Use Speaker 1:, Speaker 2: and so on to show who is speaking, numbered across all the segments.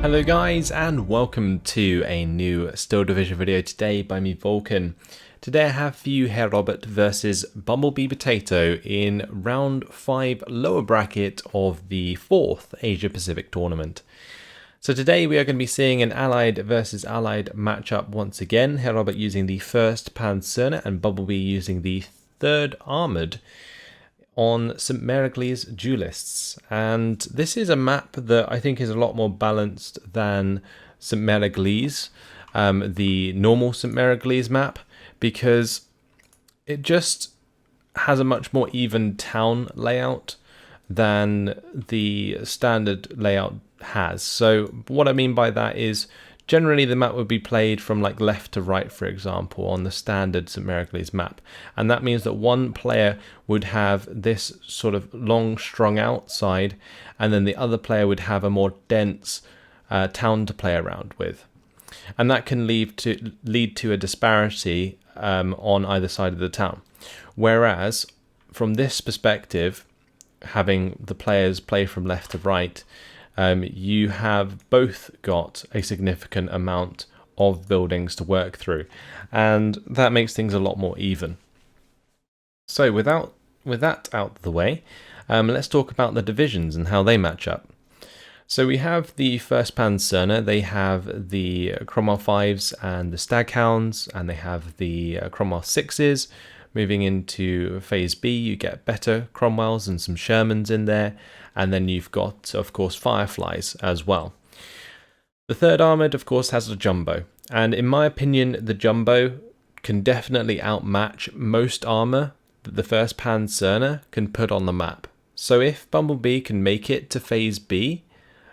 Speaker 1: Hello guys, and welcome to a new Steel Division video today by me, Vulcan. Today I have for you Herr Robert versus Bumblebeepotato in round 5 lower bracket of the 4th Asia Pacific tournament. So today we are going to be seeing an allied versus allied matchup once again. Herr Robert using the first Pancerna and Bumblebee using the third Armoured on Sainte-Mère-Église Duellists, and this is a map that I think is a lot more balanced than Sainte-Mère-Église, the normal Sainte-Mère-Église map, because it just has a much more even town layout than the standard layout has. So what I mean by that is generally the map would be played from like left to right, for example, on the standard Sainte-Mère-Église map. And that means that one player would have this sort of long strung out side, and then the other player would have a more dense town to play around with. And that can lead to a disparity on either side of the town. Whereas from this perspective, having the players play from left to right, you have both got a significant amount of buildings to work through, and that makes things a lot more even. So with that out of the way, let's talk about the divisions and how they match up. So we have the first Pancerna. They have the Cromwell 5s and the Staghounds, and they have the Cromwell 6s. Moving into Phase B, you get better Cromwells and some Shermans in there, and then you've got, of course, Fireflies as well. The third Armoured, of course, has a Jumbo, and in my opinion, the Jumbo can definitely outmatch most armour that the first Pancerna can put on the map. So if Bumblebee can make it to Phase B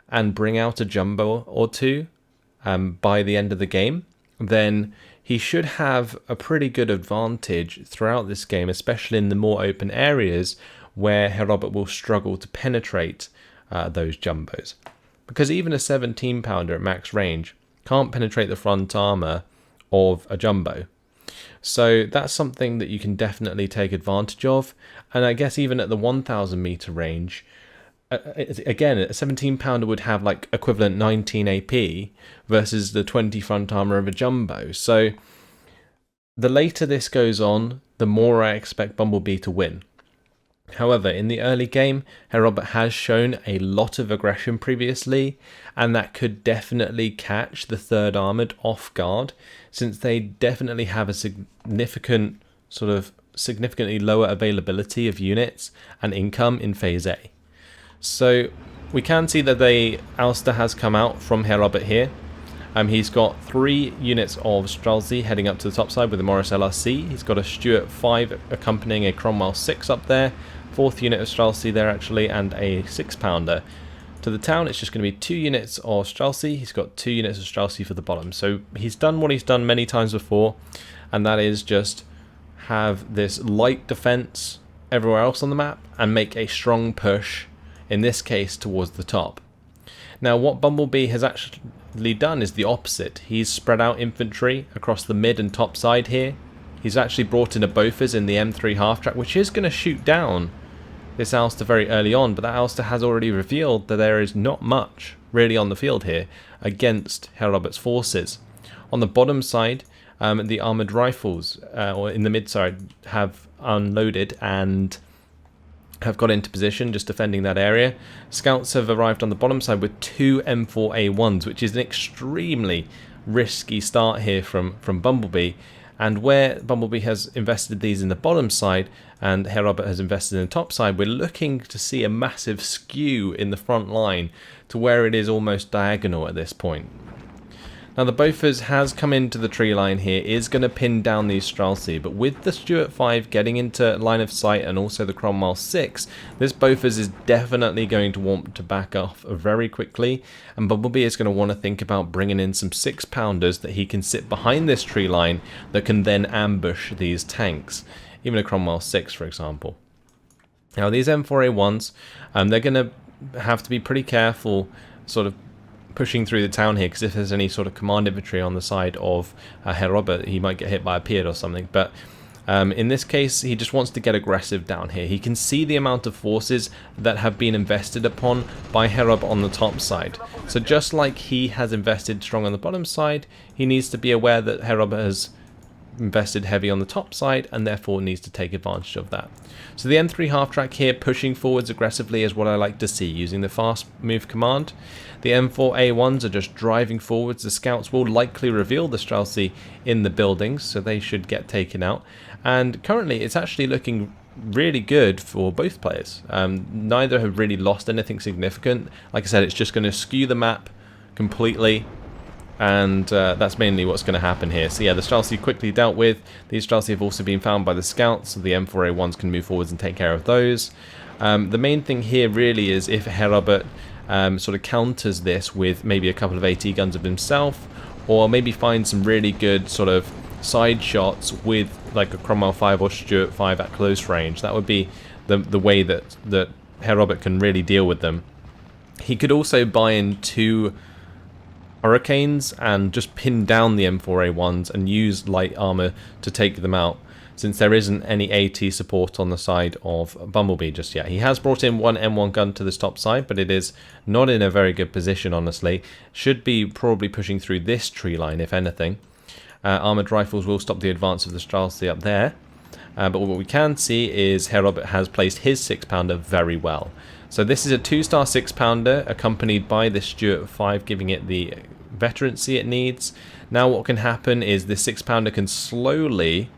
Speaker 1: and bring out a Jumbo or two by the end of the game, then he should have a pretty good advantage throughout this game, especially in the more open areas where Herr Robert will struggle to penetrate those jumbos. Because even a 17 pounder at max range can't penetrate the front armour of a jumbo. So that's something that you can definitely take advantage of. And I guess even at the 1000 meter range, again, a 17 pounder would have like equivalent 19 AP versus the 20 front armor of a jumbo. So the later this goes on, the more I expect Bumblebee to win. However, in the early game, Herr Robert has shown a lot of aggression previously, and that could definitely catch the third armored off guard, since they definitely have a significantly lower availability of units and income in Phase A. So we can see that the ouster has come out from Herr Robert here. He's got 3 units of Strelzy heading up to the top side with the Morris LRC. He's got a Stuart 5 accompanying a Cromwell 6 up there, 4th unit of Strelzy there actually, and a 6 pounder. To the town, it's just going to be 2 units of Strelzy. He's got 2 units of Strelzy for the bottom. So he's done what he's done many times before, and that is just have this light defense everywhere else on the map and make a strong push, in this case towards the top. Now what Bumblebee has actually done is the opposite. He's spread out infantry across the mid and top side here. He's actually brought in a Bofors in the M3 half track, which is going to shoot down this ouster very early on, but that ouster has already revealed that there is not much really on the field here against Herr Robert's forces. On the bottom side, the armoured rifles, or in the mid side, have unloaded and have got into position, just defending that area. Scouts have arrived on the bottom side with 2 M4A1s, which is an extremely risky start here from Bumblebee. And where Bumblebee has invested these in the bottom side and Herr Robert has invested in the top side, we're looking to see a massive skew in the front line to where it is almost diagonal at this point. Now the Bofors has come into the tree line here, is going to pin down these Strelzy, but with the Stuart 5 getting into line of sight and also the Cromwell 6, this Bofors is definitely going to want to back off very quickly, and Bumblebee is going to want to think about bringing in some 6 pounders that he can sit behind this tree line that can then ambush these tanks, even a Cromwell 6 for example. Now these M4A1s, they're going to have to be pretty careful sort of pushing through the town here, because if there's any sort of command infantry on the side of Herr Robert, he might get hit by a Pied or something. But In this case, he just wants to get aggressive down here. He can see the amount of forces that have been invested upon by Herr Robert on the top side. So just like he has invested strong on the bottom side, he needs to be aware that Herr Robert has invested heavy on the top side and therefore needs to take advantage of that. So the M3 half-track here pushing forwards aggressively is what I like to see using the fast move command. The M4A1s are just driving forwards. The scouts will likely reveal the Streltsy in the buildings, so they should get taken out. And currently it's actually looking really good for both players. Neither have really lost anything significant. Like I said, it's just going to skew the map completely, and that's mainly what's going to happen here. So yeah, the Streltsy quickly dealt with. These Streltsy have also been found by the scouts, so the M4A1s can move forwards and take care of those. The main thing here really is if Herr Robert sort of counters this with maybe a couple of AT guns of himself, or maybe find some really good sort of side shots with like a Cromwell 5 or Stuart 5 at close range. That would be the way that Herr Robert can really deal with them. He could also buy in 2 Hurricanes and just pin down the M4A1s and use light armor to take them out, since there isn't any AT support on the side of Bumblebee just yet. He has brought in 1 M1 gun to this top side, but it is not in a very good position, honestly. Should be probably pushing through this tree line, if anything. Armoured rifles will stop the advance of the Streltsy up there. But what we can see is Herr Robert has placed his 6-pounder very well. So this is a 2-star 6-pounder accompanied by this Stuart 5, giving it the veterancy it needs. Now what can happen is this 6-pounder can slowly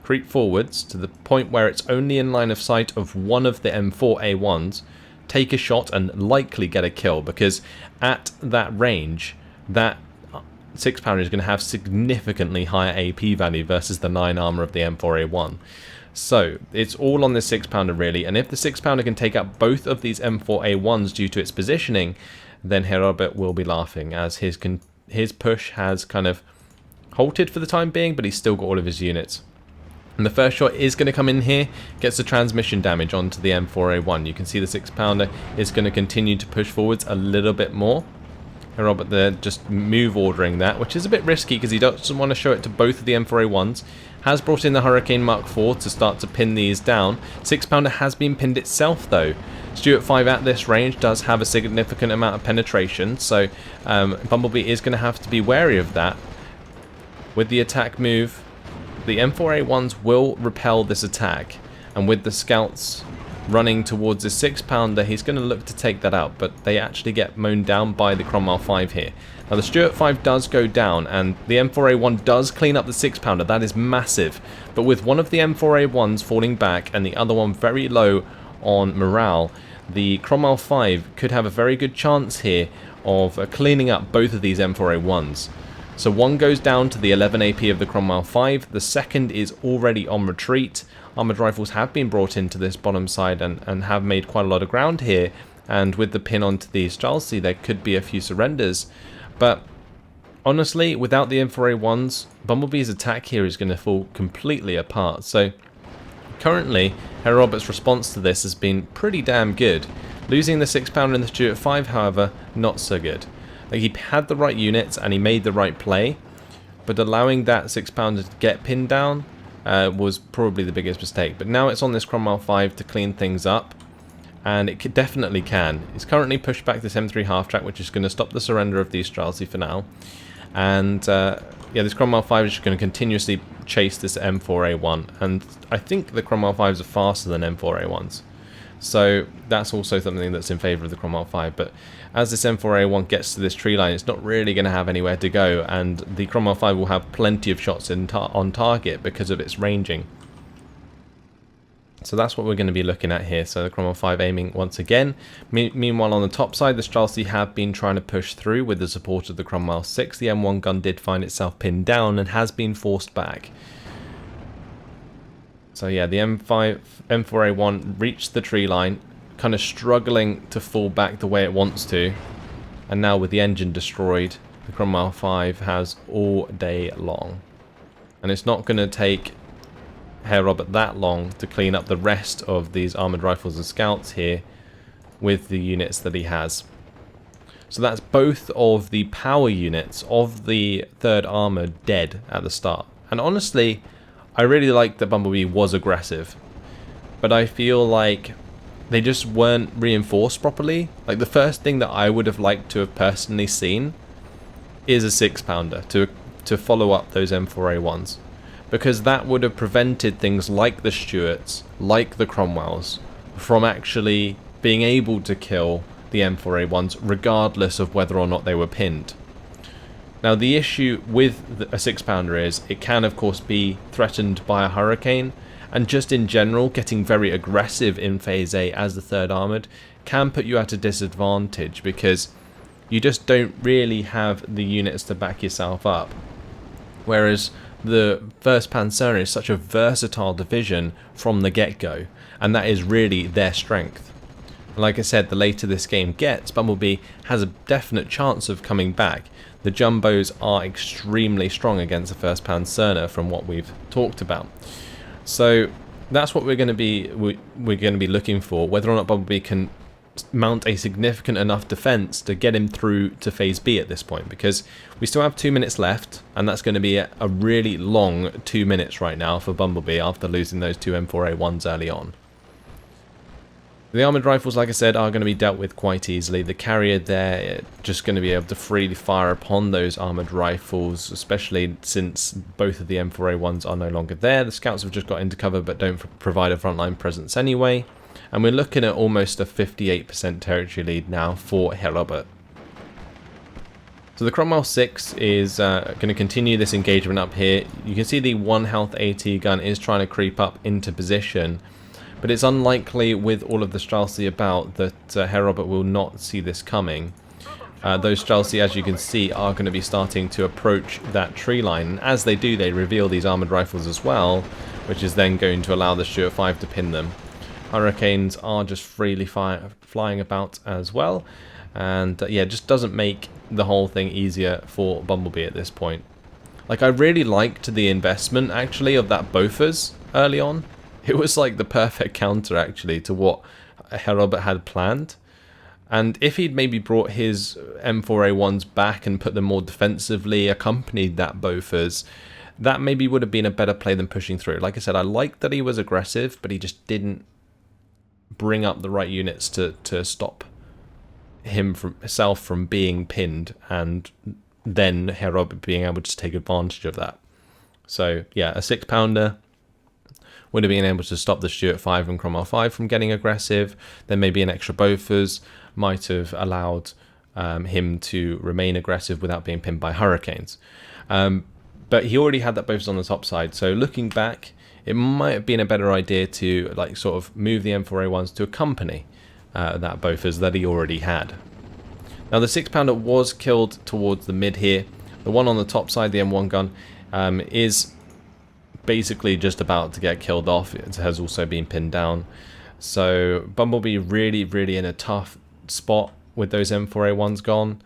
Speaker 1: creep forwards to the point where it's only in line of sight of one of the M4A1s, take a shot and likely get a kill, because at that range, that 6-pounder is going to have significantly higher AP value versus the 9 armor of the M4A1. So it's all on this 6-pounder really, and if the 6-pounder can take out both of these M4A1s due to its positioning, then Herr Robert will be laughing, as his push has kind of halted for the time being, but he's still got all of his units. And the first shot is going to come in here, gets the transmission damage onto the M4A1. You can see the 6-pounder is going to continue to push forwards a little bit more. Herr Robert there just move ordering that, which is a bit risky because he doesn't want to show it to both of the M4A1s. Has brought in the Hurricane Mark IV to start to pin these down. 6-pounder has been pinned itself though. Stuart 5 at this range does have a significant amount of penetration, so Bumblebee is going to have to be wary of that. With the attack move, the M4A1s will repel this attack, and with the scouts running towards the 6-pounder, he's going to look to take that out, but they actually get mown down by the Cromwell 5 here. Now the Stuart 5 does go down, and the M4A1 does clean up the 6-pounder. That is massive, but with one of the M4A1s falling back and the other one very low on morale, the Cromwell 5 could have a very good chance here of cleaning up both of these M4A1s. So one goes down to the 11 AP of the Cromwell 5, the second is already on retreat. Armoured rifles have been brought into this bottom side and have made quite a lot of ground here, and with the pin onto the Streltsy there could be a few surrenders. But honestly, without the M4A1s, Bumblebee's attack here is going to fall completely apart. So currently, Herr Robert's response to this has been pretty damn good. Losing the 6-pounder and the Stuart 5, however, not so good. Like, he had the right units and he made the right play, but allowing that 6-pounder to get pinned down was probably the biggest mistake. But now it's on this Cromwell 5 to clean things up, and it definitely can. It's currently pushed back this M3 half-track, which is going to stop the surrender of the Streltsy for now. And yeah, this Cromwell 5 is just going to continuously chase this M4A1, and I think the Cromwell 5s are faster than M4A1s. So that's also something that's in favour of the Cromwell 5, but as this M4A1 gets to this tree line, it's not really going to have anywhere to go, and the Cromwell 5 will have plenty of shots on target because of its ranging. So that's what we're going to be looking at here. So the Cromwell 5 aiming once again. Meanwhile, on the top side, the Streltsy have been trying to push through with the support of the Cromwell 6. The M1 gun did find itself pinned down and has been forced back. So yeah, the M4A1 reached the tree line, kind of struggling to fall back the way it wants to. And now with the engine destroyed, the Cromwell 5 has all day long. And it's not going to take Herr Robert that long to clean up the rest of these armoured rifles and scouts here with the units that he has. So that's both of the power units of the 3rd armour dead at the start. And honestly, I really like that Bumblebee was aggressive, but I feel like they just weren't reinforced properly. Like, the first thing that I would have liked to have personally seen is a 6-pounder to follow up those M4A1s, because that would have prevented things like the Stuarts, like the Cromwells, from actually being able to kill the M4A1s regardless of whether or not they were pinned. Now, the issue with a 6-pounder is it can of course be threatened by a hurricane, and just in general getting very aggressive in phase A as the 3rd Armoured can put you at a disadvantage, because you just don't really have the units to back yourself up. Whereas the 1st Pancerna is such a versatile division from the get-go, and that is really their strength. Like I said, the later this game gets, Bumblebee has a definite chance of coming back. The Jumbos are extremely strong against the 1st Pancerna from what we've talked about. So that's what we're going to be looking for, whether or not Bumblebee can mount a significant enough defense to get him through to phase B at this point, because we still have 2 minutes left, and that's going to be a really long 2 minutes right now for Bumblebee after losing those 2 M4A1s early on. The armoured rifles, like I said, are going to be dealt with quite easily. The carrier there just going to be able to freely fire upon those armoured rifles, especially since both of the M4A1s are no longer there. The scouts have just got into cover but don't provide a frontline presence anyway. And we're looking at almost a 58% territory lead now for Herr Robert. So the Cromwell 6 is going to continue this engagement up here. You can see the 1 health AT gun is trying to creep up into position, but it's unlikely with all of the Streltsy about that Herr Robert will not see this coming. Those Streltsy, as you can see, are going to be starting to approach that tree line, and as they do, they reveal these armoured rifles as well, which is then going to allow the Stuart 5 to pin them. Hurricanes are just freely flying about as well, and yeah, it just doesn't make the whole thing easier for Bumblebee at this point. Like, I really liked the investment actually of that Bofors early on. It was like the perfect counter actually to what Herr Robert had planned. And if he'd maybe brought his M4A1s back and put them more defensively, accompanied that Bofors, that maybe would have been a better play than pushing through. Like I said, I liked that he was aggressive, but he just didn't bring up the right units to stop himself from being pinned, and then Herr Robert being able to take advantage of that. So yeah, a 6-pounder would have been able to stop the Stuart 5 and Cromwell 5 from getting aggressive. Then maybe an extra Bofors might have allowed him to remain aggressive without being pinned by hurricanes. But he already had that Bofors on the top side, so looking back, it might have been a better idea to like sort of move the M4A1s to accompany that Bofors that he already had. Now the 6-pounder was killed towards the mid here. The one on the top side, the M1 gun, is basically just about to get killed off. It has also been pinned down. So Bumblebee really in a tough spot with those M4A1s gone,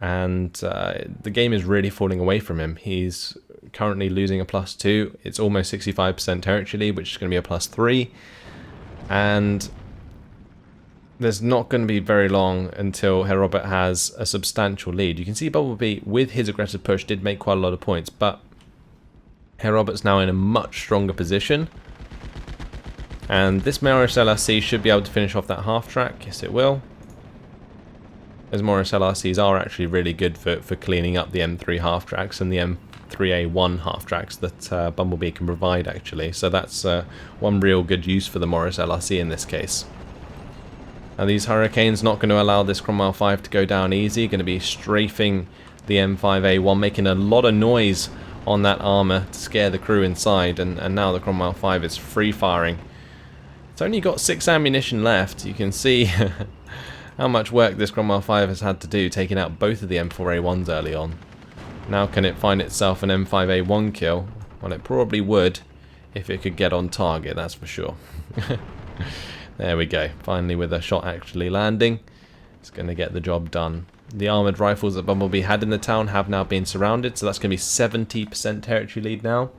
Speaker 1: and the game is really falling away from him. He's currently losing a +2. It's almost 65% territory lead, which is going to be a +3, and there's not going to be very long until Herr Robert has a substantial lead. You can see Bumblebee, with his aggressive push, did make quite a lot of points, but Herr Robert's now in a much stronger position, and this Morris LRC should be able to finish off that half track. Yes, it will. As Morris LRCs are actually really good for cleaning up the M3 half tracks and the M3A1 half tracks that Bumblebee can provide actually. So that's one real good use for the Morris LRC in this case. Now these Hurricanes not going to allow this Cromwell 5 to go down easy. Going to be strafing the M5A1, making a lot of noise on that armor to scare the crew inside, and now the Cromwell 5 is free firing. It's only got 6 ammunition left. You can see how much work this Cromwell 5 has had to do, taking out both of the M4A1s early on. Now can it find itself an M5A1 kill? Well, it probably would if it could get on target, that's for sure. There we go, finally with a shot actually landing. It's going to get the job done. The armoured rifles that Bumblebee had in the town have now been surrounded, so that's going to be 70% territory lead now.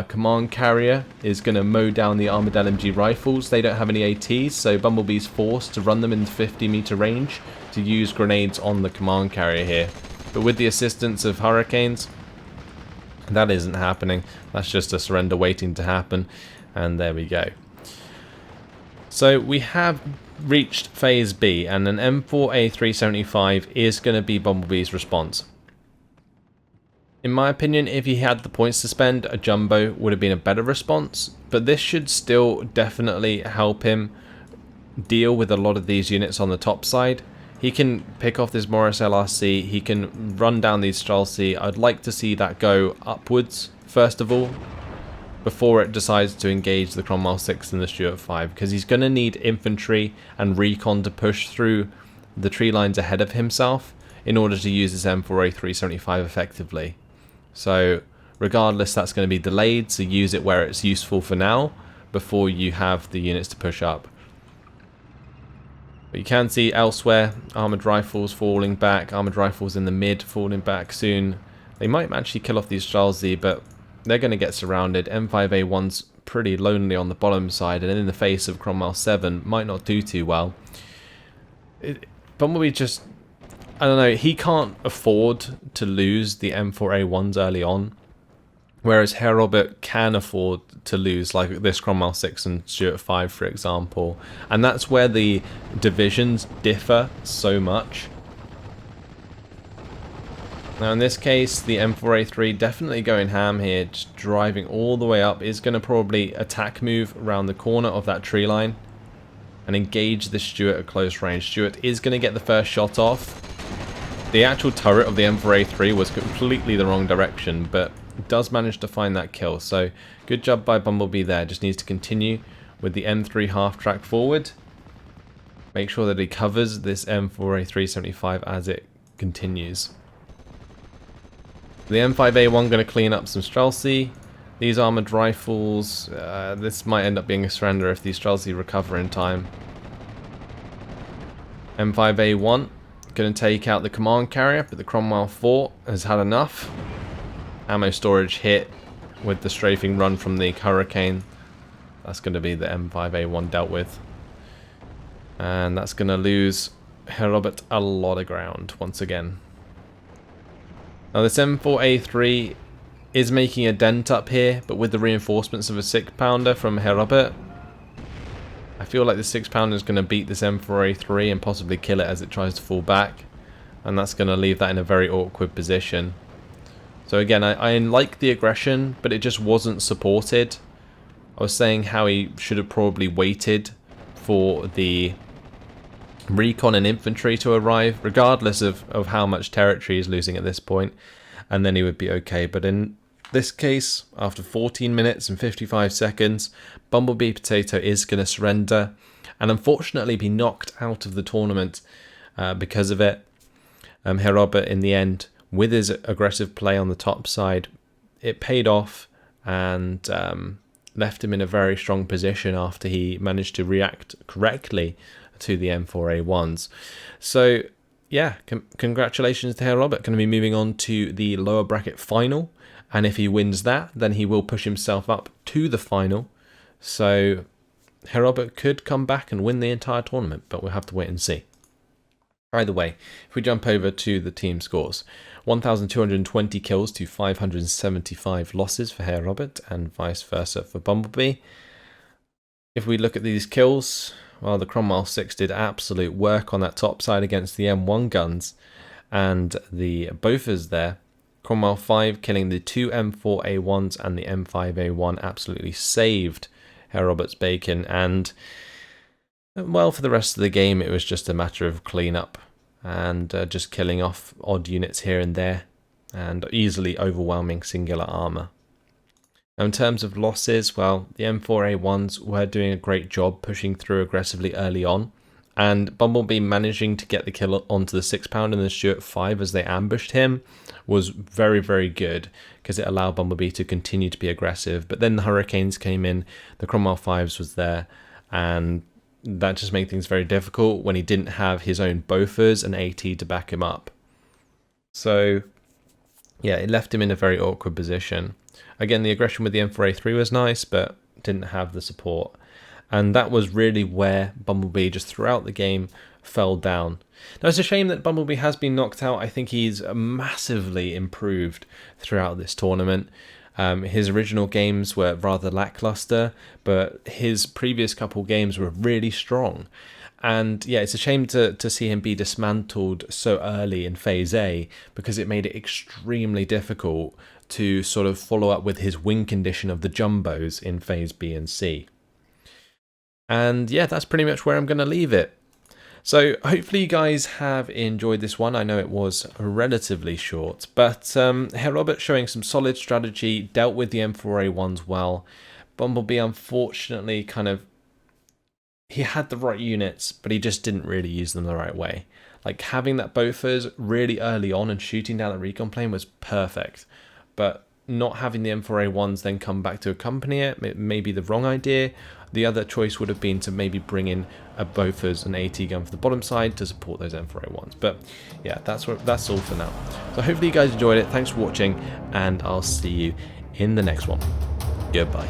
Speaker 1: Command carrier is going to mow down the armoured LMG rifles. They don't have any ATs, so Bumblebee's forced to run them in 50-meter range to use grenades on the command carrier here. But with the assistance of Hurricanes, That isn't happening. That's just a surrender waiting to happen. And there we go. So we have reached phase B, and an M4A375 is going to be Bumblebee's response. In my opinion, if he had the points to spend, a jumbo would have been a better response, but this should still definitely help him deal with a lot of these units on the top side. He can pick off this Morris LRC, he can run down these Streltsy. I'd like to see that go upwards, first of all, before it decides to engage the Cromwell 6 and the Stuart 5, because he's going to need infantry and recon to push through the tree lines ahead of himself in order to use his M4A375 effectively. So regardless, that's going to be delayed, so use it where it's useful for now before you have the units to push up. But you can see elsewhere armoured rifles falling back, armoured rifles in the mid falling back soon. They might actually kill off these Streltsy, but they're going to get surrounded. M5A1's pretty lonely on the bottom side, and in the face of Cromwell 7 might not do too well. Bumblebee just, I don't know, he can't afford to lose the M4A1s early on, whereas Herr Robert can afford to lose, like this Cromwell 6 and Stuart 5, for example. And that's where the divisions differ so much. Now in this case, the M4A3 definitely going ham here, just driving all the way up, is going to probably attack move around the corner of that tree line and engage the Stuart at close range. Stuart is going to get the first shot off. The actual turret of the M4A3 was completely the wrong direction, but does manage to find that kill. So good job by Bumblebee there. Just needs to continue with the M3 half track forward. Make sure that he covers this M4A375 as it continues. The M5A1 going to clean up some Streltsy. These armoured rifles, this might end up being a surrender if these Streltsy recover in time. M5A1 going to take out the command carrier, but the Cromwell 4 has had enough. Ammo storage hit with the strafing run from the Hurricane. That's going to be the M5A1 dealt with. And that's going to lose Herr Robert a lot of ground once again. Now this M4A3 is making a dent up here, but with the reinforcements of a 6-pounder from Herr Robert, I feel like the 6-pounder is going to beat this M4A3 and possibly kill it as it tries to fall back. And that's going to leave that in a very awkward position. So again, I like the aggression, but it just wasn't supported. I was saying how he should have probably waited for the recon and infantry to arrive, regardless of how much territory he's losing at this point, and then he would be okay. But in this case, after 14 minutes and 55 seconds, Bumblebeepotato is going to surrender and unfortunately be knocked out of the tournament because of it. Herr Robert, in the end, with his aggressive play on the top side, it paid off and left him in a very strong position after he managed to react correctly to the M4A1s. So yeah, congratulations to Herr Robert. Going to be moving on to the lower bracket final, and if he wins that, then he will push himself up to the final. So Herr Robert could come back and win the entire tournament, but we'll have to wait and see. Either way, if we jump over to the team scores, 1,220 kills to 575 losses for Herr Robert, and vice versa for Bumblebee. If we look at these kills, well, the Cromwell 6 did absolute work on that top side against the M1 guns, and the Bofors there. Cromwell 5 killing the two M4A1s and the M5A1 absolutely saved Herr Robert's bacon, and well, for the rest of the game it was just a matter of cleanup and just killing off odd units here and there and easily overwhelming singular armor. Now in terms of losses, well, the M4A1s were doing a great job pushing through aggressively early on, and Bumblebee managing to get the kill onto the 6-pounder and the Stuart 5 as they ambushed him was very, very good, because it allowed Bumblebee to continue to be aggressive. But then the Hurricanes came in, the Cromwell 5s was there, and that just made things very difficult when he didn't have his own Bofors and AT to back him up. So yeah, it left him in a very awkward position. Again, the aggression with the M4A3 was nice, but didn't have the support. And that was really where Bumblebee just throughout the game fell down. Now it's a shame that Bumblebee has been knocked out. I think he's massively improved throughout this tournament. His original games were rather lackluster, but his previous couple games were really strong. And yeah, it's a shame to see him be dismantled so early in Phase A, because it made it extremely difficult to sort of follow up with his win condition of the Jumbos in Phase B and C. And yeah, that's pretty much where I'm going to leave it. So hopefully you guys have enjoyed this one. I know it was relatively short, but Herr Robert showing some solid strategy, dealt with the M4A1s well. Bumblebee, unfortunately, he had the right units, but he just didn't really use them the right way. Like having that Bofors really early on and shooting down the recon plane was perfect, but not having the M4A1s then come back to accompany it may be the wrong idea. The other choice would have been to maybe bring in a Bofors and AT gun for the bottom side to support those M4A1s. But yeah, that's all for now. So hopefully you guys enjoyed it. Thanks for watching, and I'll see you in the next one. Goodbye.